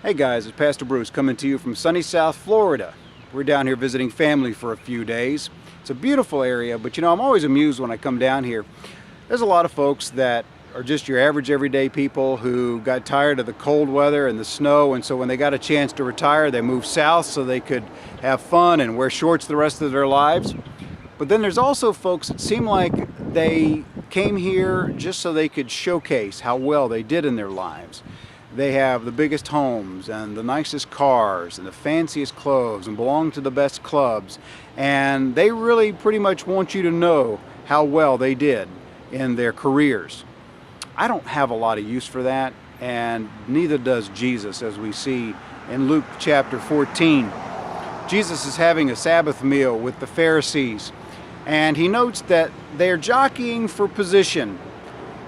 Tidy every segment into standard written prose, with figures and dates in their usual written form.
Hey guys, it's Pastor Bruce coming to you from sunny South Florida. We're down here visiting family for a few days. It's a beautiful area, but I'm always amused when I come down here. There's a lot of folks that are just your average everyday people who got tired of the cold weather and the snow, and so when they got a chance to retire, they moved south so they could have fun and wear shorts the rest of their lives. But then there's also folks that seem like they came here just so they could showcase how well they did in their lives. They have the biggest homes and the nicest cars and the fanciest clothes and belong to the best clubs, and they really pretty much want you to know how well they did in their careers. I don't have a lot of use for that, and neither does Jesus, as we see in Luke chapter 14. Jesus is having a Sabbath meal with the Pharisees, and he notes that they're jockeying for position,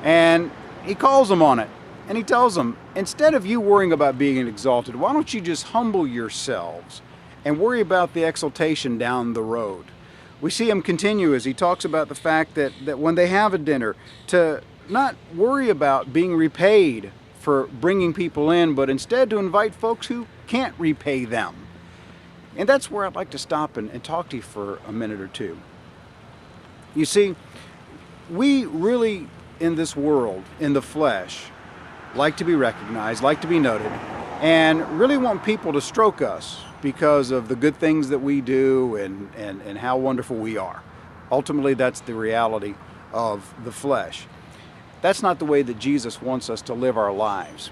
and he calls them on it. And he tells them, instead of you worrying about being exalted, why don't you just humble yourselves and worry about the exaltation down the road? We see him continue as he talks about the fact that when they have a dinner, to not worry about being repaid for bringing people in, but instead to invite folks who can't repay them. And that's where I'd like to stop and talk to you for a minute or two. You see, we really, in this world, in the flesh, like to be recognized, like to be noted, and really want people to stroke us because of the good things that we do and how wonderful we are. Ultimately, that's the reality of the flesh. That's not the way that Jesus wants us to live our lives.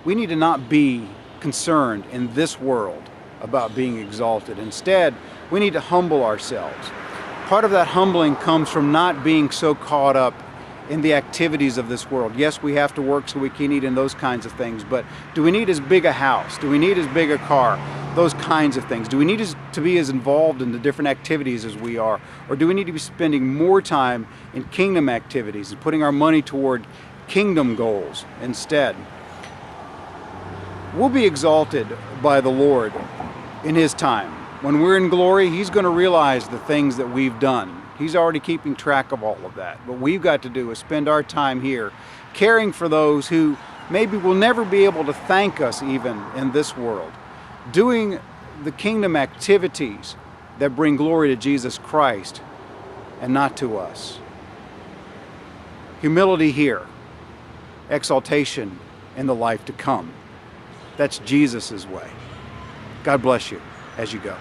We need to not be concerned in this world about being exalted. Instead, we need to humble ourselves. Part of that humbling comes from not being so caught up in the activities of this world. Yes, we have to work so we can eat and those kinds of things, but do we need as big a house? Do we need as big a car? Those kinds of things. Do we need to be as involved in the different activities as we are? Or do we need to be spending more time in kingdom activities and putting our money toward kingdom goals instead? We'll be exalted by the Lord in His time. When we're in glory, He's going to realize the things that we've done. He's already keeping track of all of that. What we've got to do is spend our time here caring for those who maybe will never be able to thank us even in this world, doing the kingdom activities that bring glory to Jesus Christ and not to us. Humility here, exaltation in the life to come. That's Jesus' way. God bless you as you go.